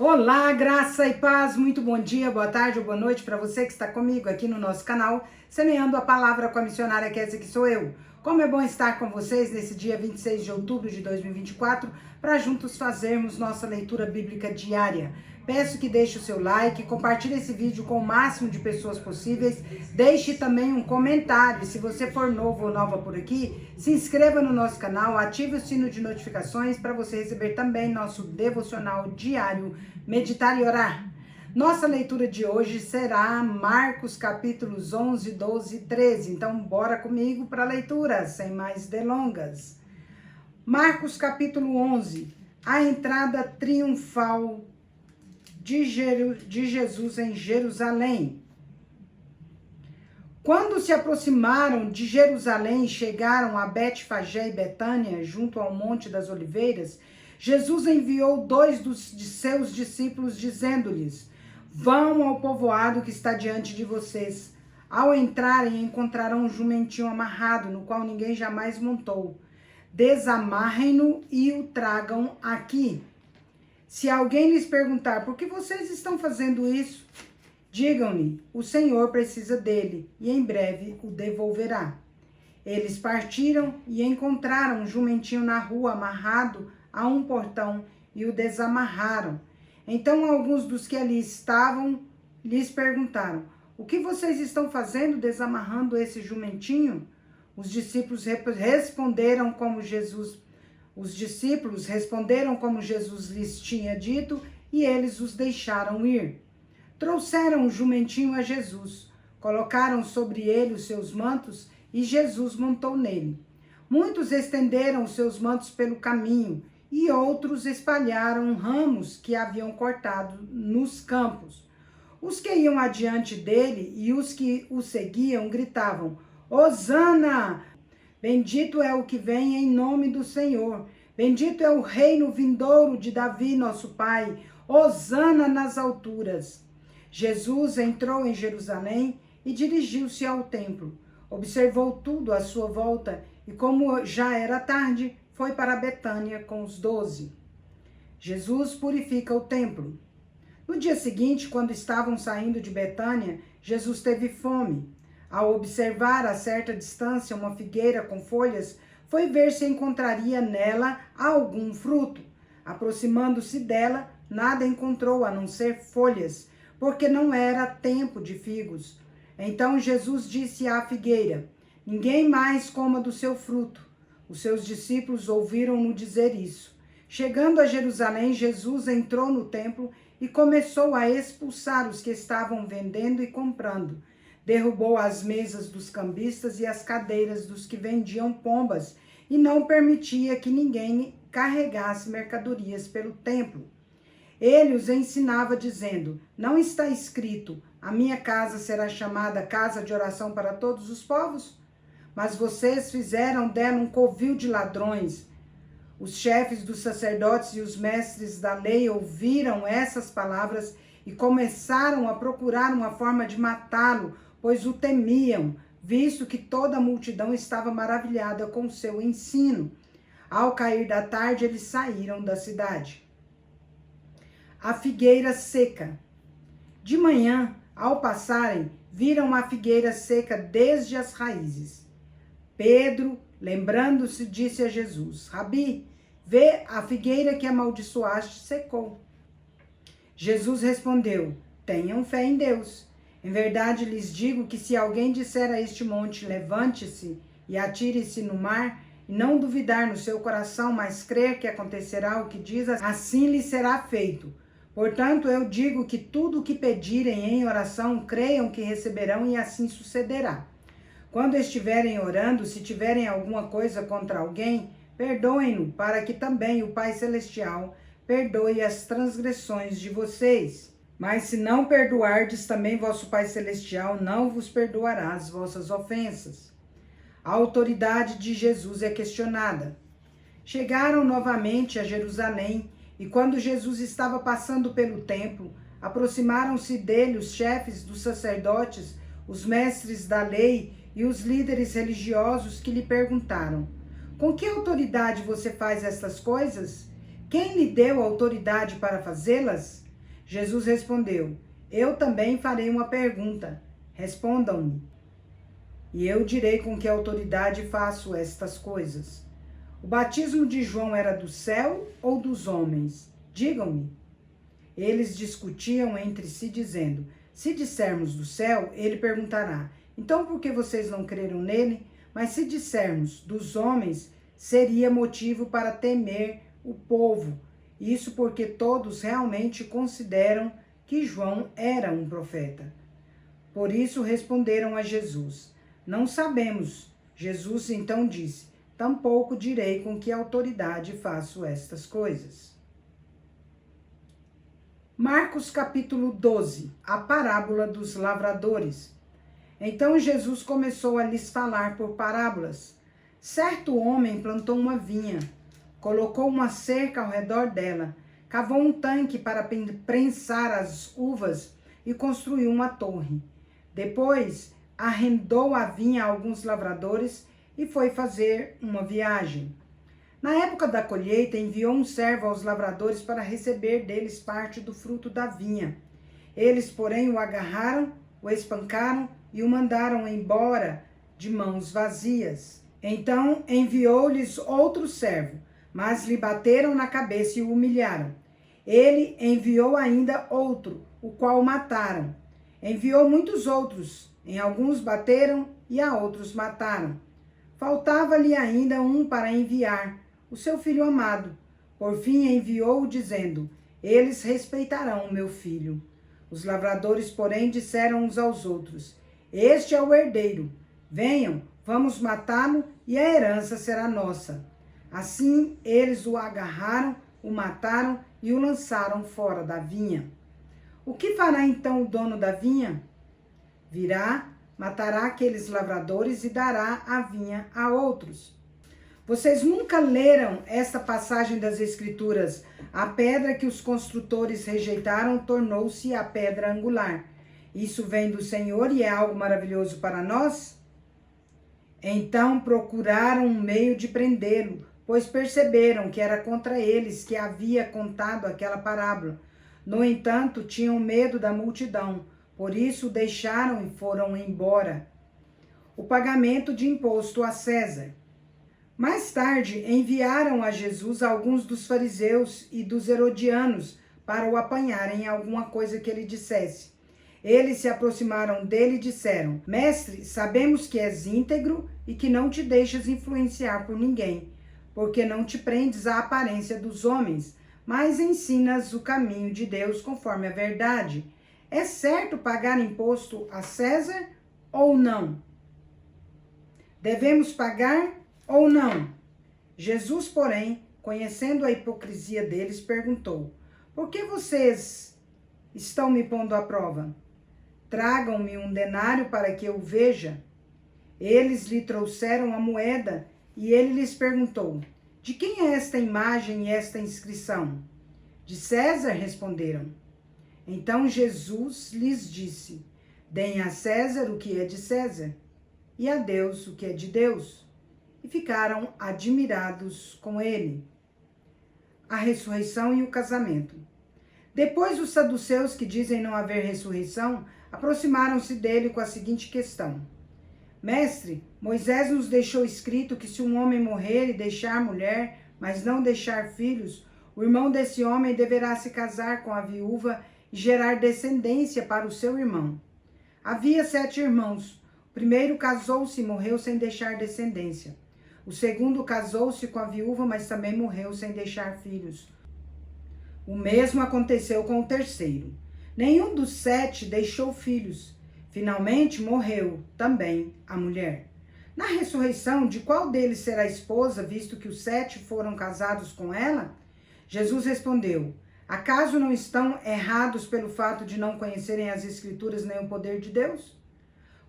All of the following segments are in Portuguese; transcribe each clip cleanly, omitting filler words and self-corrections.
Olá, graça e paz, muito bom dia, boa tarde ou boa noite para você que está comigo aqui no nosso canal, semeando a palavra com a missionária Kézia, que sou eu. Como é bom estar com vocês nesse dia 26 de outubro de 2024, para juntos fazermos nossa leitura bíblica diária. Peço que deixe o seu like, compartilhe esse vídeo com o máximo de pessoas possíveis, deixe também um comentário. Se você for novo ou nova por aqui, se inscreva no nosso canal, ative o sino de notificações para você receber também nosso devocional diário, meditar e orar. Nossa leitura de hoje será Marcos capítulos 11, 12 e 13. Então, bora comigo para a leitura, sem mais delongas. Marcos capítulo 11, a entrada triunfal de Jesus em Jerusalém. Quando se aproximaram de Jerusalém e chegaram a Betfagé e Betânia, junto ao Monte das Oliveiras, Jesus enviou dois de seus discípulos, dizendo-lhes: vão ao povoado que está diante de vocês. Ao entrarem, encontrarão um jumentinho amarrado, no qual ninguém jamais montou. Desamarrem-no e o tragam aqui. Se alguém lhes perguntar: por que vocês estão fazendo isso? Digam-lhe: o Senhor precisa dele e em breve o devolverá. Eles partiram e encontraram um jumentinho na rua amarrado a um portão e o desamarraram. Então alguns dos que ali estavam lhes perguntaram: o que vocês estão fazendo desamarrando esse jumentinho? Os discípulos responderam como Jesus lhes tinha dito, e eles os deixaram ir. Trouxeram o jumentinho a Jesus, colocaram sobre ele os seus mantos e Jesus montou nele. Muitos estenderam os seus mantos pelo caminho e outros espalharam ramos que haviam cortado nos campos. Os que iam adiante dele e os que o seguiam gritavam: Hosana! Bendito é o que vem em nome do Senhor. Bendito é o reino vindouro de Davi, nosso pai. Hosana nas alturas. Jesus entrou em Jerusalém e dirigiu-se ao templo. Observou tudo à sua volta e, como já era tarde, foi para Betânia com os 12. Jesus purifica o templo. No dia seguinte, quando estavam saindo de Betânia, Jesus teve fome. Ao observar a certa distância uma figueira com folhas, foi ver se encontraria nela algum fruto. Aproximando-se dela, nada encontrou a não ser folhas, porque não era tempo de figos. Então Jesus disse à figueira: ninguém mais coma do seu fruto. Os seus discípulos ouviram-no dizer isso. Chegando a Jerusalém, Jesus entrou no templo e começou a expulsar os que estavam vendendo e comprando. Derrubou as mesas dos cambistas e as cadeiras dos que vendiam pombas e não permitia que ninguém carregasse mercadorias pelo templo. Ele os ensinava dizendo: não está escrito, a minha casa será chamada casa de oração para todos os povos? Mas vocês fizeram dela um covil de ladrões. Os chefes dos sacerdotes e os mestres da lei ouviram essas palavras e começaram a procurar uma forma de matá-lo, pois o temiam, visto que toda a multidão estava maravilhada com o seu ensino. Ao cair da tarde, eles saíram da cidade. A figueira seca. De manhã, ao passarem, viram a figueira seca desde as raízes. Pedro, lembrando-se, disse a Jesus: Rabi, vê, a figueira que amaldiçoaste secou. Jesus respondeu: tenham fé em Deus. Em verdade lhes digo que se alguém disser a este monte: levante-se e atire-se no mar, e não duvidar no seu coração, mas crer que acontecerá o que diz, assim lhe será feito. Portanto, eu digo que tudo o que pedirem em oração, creiam que receberão, e assim sucederá. Quando estiverem orando, se tiverem alguma coisa contra alguém, perdoem-no, para que também o Pai Celestial perdoe as transgressões de vocês. Mas se não perdoardes, também vosso Pai Celestial não vos perdoará as vossas ofensas. A autoridade de Jesus é questionada. Chegaram novamente a Jerusalém, e quando Jesus estava passando pelo templo, aproximaram-se dele os chefes dos sacerdotes, os mestres da lei e os líderes religiosos, que lhe perguntaram: com que autoridade você faz estas coisas? Quem lhe deu autoridade para fazê-las? Jesus respondeu: eu também farei uma pergunta. Respondam-me, e eu direi com que autoridade faço estas coisas. O batismo de João era do céu ou dos homens? Digam-me. Eles discutiam entre si, dizendo: se dissermos do céu, ele perguntará: então por que vocês não creram nele? Mas se dissermos dos homens, seria motivo para temer o povo. Isso porque todos realmente consideram que João era um profeta. Por isso responderam a Jesus: não sabemos. Jesus então disse: tampouco direi com que autoridade faço estas coisas. Marcos capítulo 12, a parábola dos lavradores. Então Jesus começou a lhes falar por parábolas. Certo homem plantou uma vinha, colocou uma cerca ao redor dela, cavou um tanque para prensar as uvas e construiu uma torre. Depois arrendou a vinha a alguns lavradores e foi fazer uma viagem. Na época da colheita, enviou um servo aos lavradores para receber deles parte do fruto da vinha. Eles, porém, o agarraram, o espancaram e o mandaram embora de mãos vazias. Então enviou-lhes outro servo, mas lhe bateram na cabeça e o humilharam. Ele enviou ainda outro, o qual mataram. Enviou muitos outros, em alguns bateram e a outros mataram. Faltava-lhe ainda um para enviar, o seu filho amado. Por fim enviou-o, dizendo: eles respeitarão o meu filho. Os lavradores, porém, disseram uns aos outros: este é o herdeiro. Venham, vamos matá-lo e a herança será nossa. Assim eles o agarraram, o mataram e o lançaram fora da vinha. O que fará então o dono da vinha? Virá, matará aqueles lavradores e dará a vinha a outros. Vocês nunca leram esta passagem das Escrituras? A pedra que os construtores rejeitaram tornou-se a pedra angular. Isso vem do Senhor e é algo maravilhoso para nós? Então procuraram um meio de prendê-lo, pois perceberam que era contra eles que havia contado aquela parábola. No entanto, tinham medo da multidão, por isso o deixaram e foram embora. O pagamento de imposto a César. Mais tarde, enviaram a Jesus alguns dos fariseus e dos herodianos para o apanharem em alguma coisa que ele dissesse. Eles se aproximaram dele e disseram: mestre, sabemos que és íntegro e que não te deixas influenciar por ninguém, porque não te prendes à aparência dos homens, mas ensinas o caminho de Deus conforme a verdade. É certo pagar imposto a César ou não? Devemos pagar ou não? Jesus, porém, conhecendo a hipocrisia deles, perguntou: por que vocês estão me pondo à prova? Tragam-me um denário para que eu veja. Eles lhe trouxeram a moeda e ele lhes perguntou: de quem é esta imagem e esta inscrição? De César, responderam. Então Jesus lhes disse: deem a César o que é de César e a Deus o que é de Deus. E ficaram admirados com ele. A ressurreição e o casamento. Depois os saduceus, que dizem não haver ressurreição, aproximaram-se dele com a seguinte questão: mestre, Moisés nos deixou escrito que se um homem morrer e deixar mulher, mas não deixar filhos, o irmão desse homem deverá se casar com a viúva e gerar descendência para o seu irmão. Havia 7 irmãos. O primeiro casou-se e morreu sem deixar descendência. O segundo casou-se com a viúva, mas também morreu sem deixar filhos. O mesmo aconteceu com o terceiro. Nenhum dos 7 deixou filhos. Finalmente morreu também a mulher. Na ressurreição, de qual deles será esposa, visto que os 7 foram casados com ela? Jesus respondeu: acaso não estão errados pelo fato de não conhecerem as Escrituras nem o poder de Deus?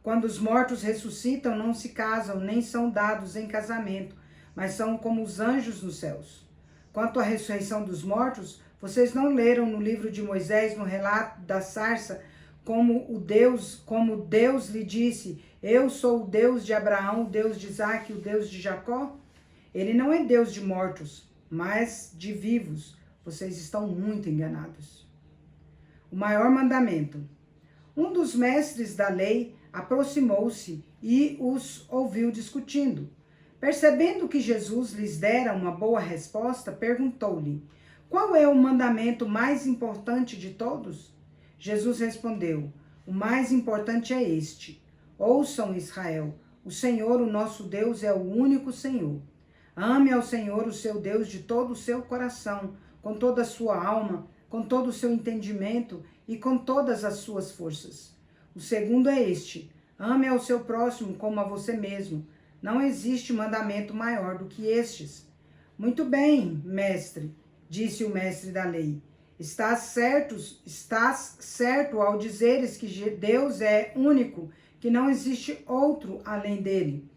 Quando os mortos ressuscitam, não se casam, nem são dados em casamento, mas são como os anjos nos céus. Quanto à ressurreição dos mortos, vocês não leram no livro de Moisés, no relato da sarça, como Deus lhe disse: eu sou o Deus de Abraão, o Deus de Isaque, o Deus de Jacó? Ele não é Deus de mortos, mas de vivos. Vocês estão muito enganados. o maior mandamento. Um dos mestres da lei aproximou-se e os ouviu discutindo. Percebendo que Jesus lhes dera uma boa resposta, perguntou-lhe: qual é o mandamento mais importante de todos? Jesus respondeu: o mais importante é este: ouçam, Israel, o Senhor, o nosso Deus, é o único Senhor. Ame ao Senhor, o seu Deus, de todo o seu coração, com toda a sua alma, com todo o seu entendimento e com todas as suas forças. O segundo é este: ame ao seu próximo como a você mesmo. Não existe mandamento maior do que estes. Muito bem, mestre, disse o mestre da lei. Estás certo ao dizeres que Deus é único, que não existe outro além dele,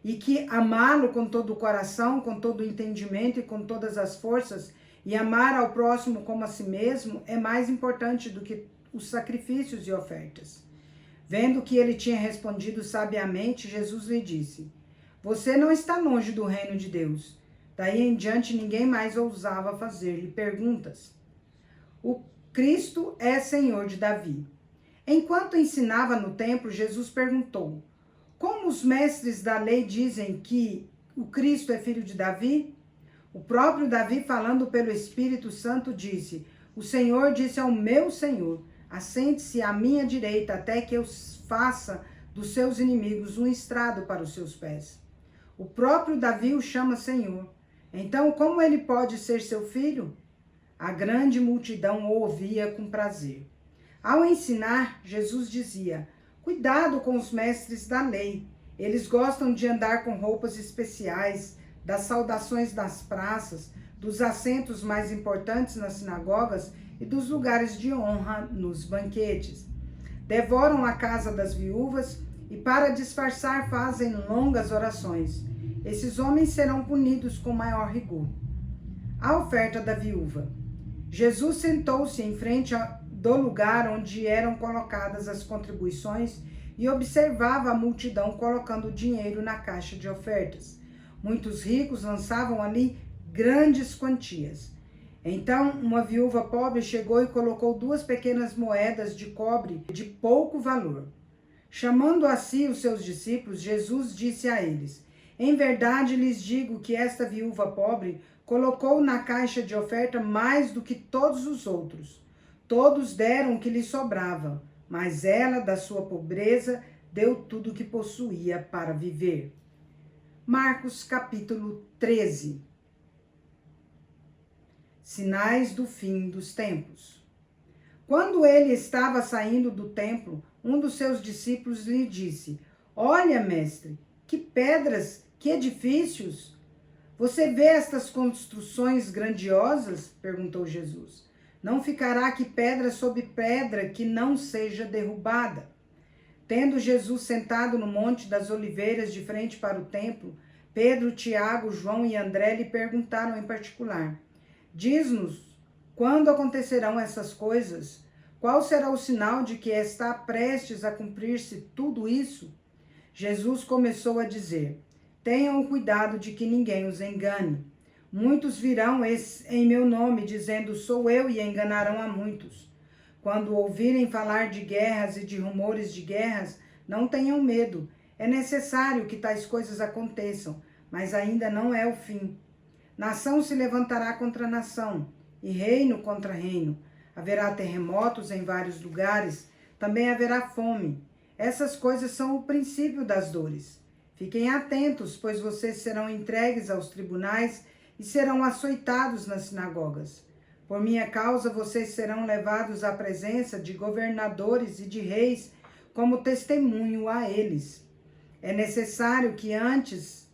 e que amá-lo com todo o coração, com todo o entendimento e com todas as forças, e amar ao próximo como a si mesmo, é mais importante do que os sacrifícios e ofertas. Vendo que ele tinha respondido sabiamente, Jesus lhe disse: você não está longe do reino de Deus. Daí em diante ninguém mais ousava fazer-lhe perguntas. O Cristo é Senhor de Davi. Enquanto ensinava no templo, Jesus perguntou: como os mestres da lei dizem que o Cristo é filho de Davi? O próprio Davi, falando pelo Espírito Santo, disse: o Senhor disse ao meu Senhor: assente-se à minha direita até que eu faça dos seus inimigos um estrado para os seus pés. O próprio Davi o chama Senhor. Então, como ele pode ser seu filho? A grande multidão o ouvia com prazer. Ao ensinar, Jesus dizia: cuidado com os mestres da lei. Eles gostam de andar com roupas especiais, das saudações das praças, dos assentos mais importantes nas sinagogas e dos lugares de honra nos banquetes. Devoram a casa das viúvas e, para disfarçar, fazem longas orações. Esses homens serão punidos com maior rigor. A oferta da viúva. Jesus sentou-se em frente do lugar onde eram colocadas as contribuições e observava a multidão colocando dinheiro na caixa de ofertas. Muitos ricos lançavam ali grandes quantias. Então, uma viúva pobre chegou e colocou 2 pequenas moedas de cobre de pouco valor. Chamando a si os seus discípulos, Jesus disse a eles: em verdade lhes digo que esta viúva pobre colocou na caixa de oferta mais do que todos os outros. Todos deram o que lhe sobrava, mas ela, da sua pobreza, deu tudo o que possuía para viver. Marcos capítulo 13. Sinais do fim dos tempos. Quando ele estava saindo do templo, um dos seus discípulos lhe disse: olha, mestre, que pedras, que edifícios! Você vê estas construções grandiosas? Perguntou Jesus. Não ficará aqui pedra sobre pedra que não seja derrubada. Tendo Jesus sentado no Monte das Oliveiras de frente para o templo, Pedro, Tiago, João e André lhe perguntaram em particular: diz-nos, quando acontecerão essas coisas? Qual será o sinal de que está prestes a cumprir-se tudo isso? Jesus começou a dizer: tenham cuidado de que ninguém os engane. Muitos virão em meu nome, dizendo, sou eu, e enganarão a muitos. Quando ouvirem falar de guerras e de rumores de guerras, não tenham medo. É necessário que tais coisas aconteçam, mas ainda não é o fim. Nação se levantará contra nação, e reino contra reino. Haverá terremotos em vários lugares, também haverá fome. Essas coisas são o princípio das dores. Fiquem atentos, pois vocês serão entregues aos tribunais e serão açoitados nas sinagogas. Por minha causa, vocês serão levados à presença de governadores e de reis como testemunho a eles. É necessário que antes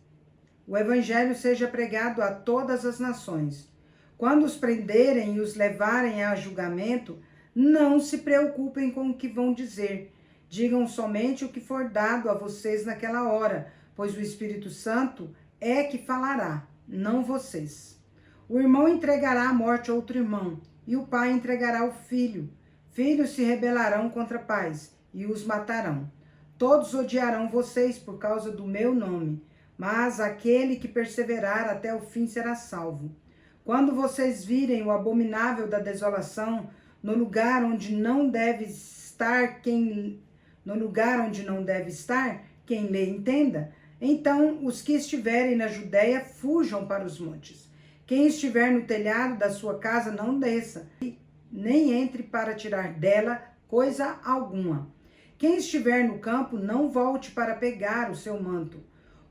o evangelho seja pregado a todas as nações. Quando os prenderem e os levarem a julgamento, não se preocupem com o que vão dizer. Digam somente o que for dado a vocês naquela hora, pois o Espírito Santo é que falará, não vocês. O irmão entregará à morte outro irmão, e o pai entregará o filho. Filhos se rebelarão contra pais, e os matarão. Todos odiarão vocês por causa do meu nome, mas aquele que perseverar até o fim será salvo. Quando vocês virem o abominável da desolação no lugar onde não deve estar quem lhe entenda? Então os que estiverem na Judéia fujam para os montes. Quem estiver no telhado da sua casa não desça, nem entre para tirar dela coisa alguma. Quem estiver no campo não volte para pegar o seu manto.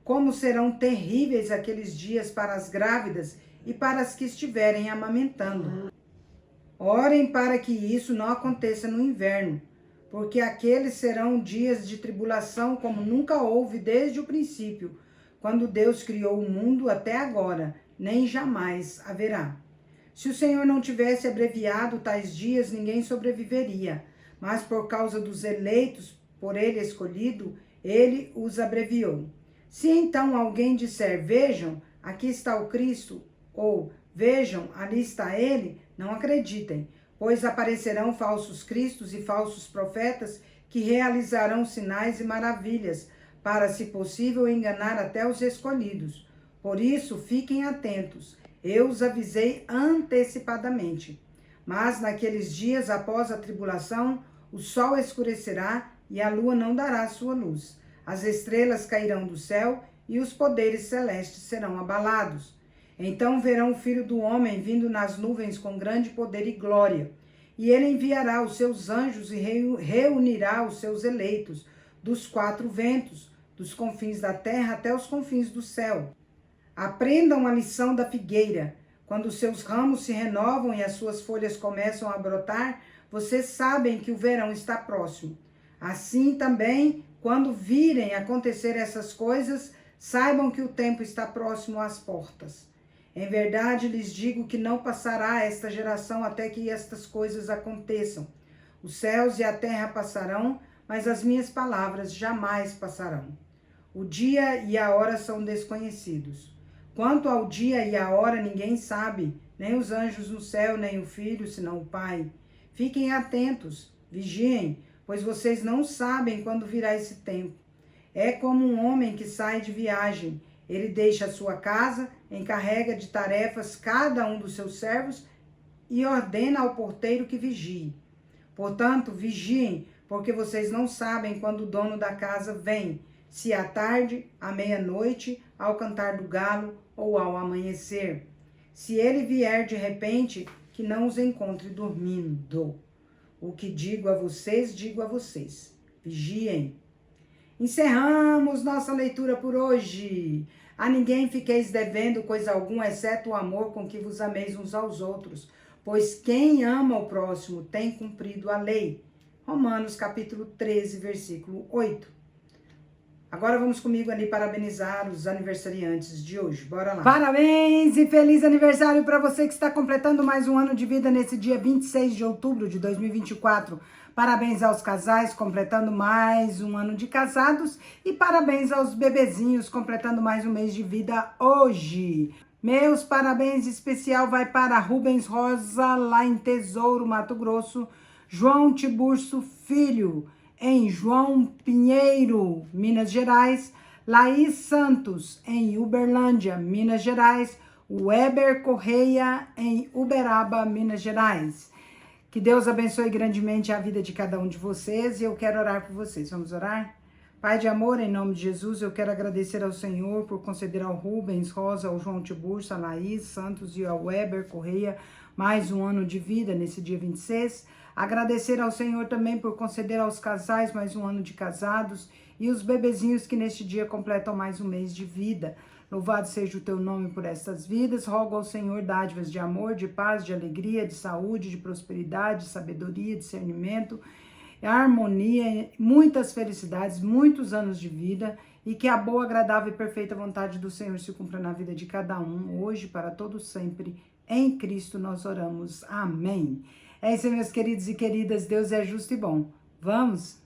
Como serão terríveis aqueles dias para as grávidas e para as que estiverem amamentando. Orem para que isso não aconteça no inverno, porque aqueles serão dias de tribulação como nunca houve desde o princípio, quando Deus criou o mundo até agora, nem jamais haverá. Se o Senhor não tivesse abreviado tais dias, ninguém sobreviveria, mas por causa dos eleitos, por ele escolhido, ele os abreviou. Se então alguém disser, vejam, aqui está o Cristo, ou vejam, ali está ele, não acreditem, pois aparecerão falsos cristos e falsos profetas que realizarão sinais e maravilhas, para, se possível, enganar até os escolhidos. Por isso, fiquem atentos. Eu os avisei antecipadamente. Mas naqueles dias, após a tribulação, o sol escurecerá e a lua não dará sua luz. As estrelas cairão do céu e os poderes celestes serão abalados. Então verão o Filho do Homem vindo nas nuvens com grande poder e glória. E ele enviará os seus anjos e reunirá os seus eleitos dos quatro ventos, dos confins da terra até os confins do céu. Aprendam a lição da figueira. Quando os seus ramos se renovam e as suas folhas começam a brotar, vocês sabem que o verão está próximo. Assim também, quando virem acontecer essas coisas, saibam que o tempo está próximo às portas. Em verdade, lhes digo que não passará esta geração até que estas coisas aconteçam. Os céus e a terra passarão, mas as minhas palavras jamais passarão. O dia e a hora são desconhecidos. Quanto ao dia e a hora, ninguém sabe, nem os anjos no céu, nem o Filho, senão o Pai. Fiquem atentos, vigiem, pois vocês não sabem quando virá esse tempo. É como um homem que sai de viagem. Ele deixa a sua casa, encarrega de tarefas cada um dos seus servos e ordena ao porteiro que vigie. Portanto, vigiem, porque vocês não sabem quando o dono da casa vem, se à tarde, à meia-noite, ao cantar do galo ou ao amanhecer. Se ele vier de repente, que não os encontre dormindo. O que digo a vocês, vigiem. Encerramos nossa leitura por hoje. A ninguém fiqueis devendo coisa alguma, exceto o amor com que vos ameis uns aos outros, pois quem ama o próximo tem cumprido a lei. Romanos capítulo 13, versículo 8. Agora vamos comigo ali parabenizar os aniversariantes de hoje. Bora lá. Parabéns e feliz aniversário para você que está completando mais um ano de vida nesse dia 26 de outubro de 2024. Parabéns aos casais completando mais um ano de casados e parabéns aos bebezinhos completando mais um mês de vida hoje. Meus parabéns especial vai para Rubens Rosa, lá em Tesouro, Mato Grosso, João Tiburcio Filho, em João Pinheiro, Minas Gerais, Laís Santos, em Uberlândia, Minas Gerais, Weber Correia, em Uberaba, Minas Gerais. Que Deus abençoe grandemente a vida de cada um de vocês e eu quero orar por vocês. Vamos orar? Pai de amor, em nome de Jesus, eu quero agradecer ao Senhor por conceder ao Rubens Rosa, ao João Tiburcio, a Laís Santos e ao Weber Correia mais um ano de vida nesse dia 26. Agradecer ao Senhor também por conceder aos casais mais um ano de casados e os bebezinhos que neste dia completam mais um mês de vida. Louvado seja o teu nome por estas vidas. Rogo ao Senhor dádivas de amor, de paz, de alegria, de saúde, de prosperidade, de sabedoria, discernimento, harmonia, muitas felicidades, muitos anos de vida e que a boa, agradável e perfeita vontade do Senhor se cumpra na vida de cada um, hoje, para todos sempre. Em Cristo nós oramos. Amém. É isso, meus queridos e queridas. Deus é justo e bom. Vamos?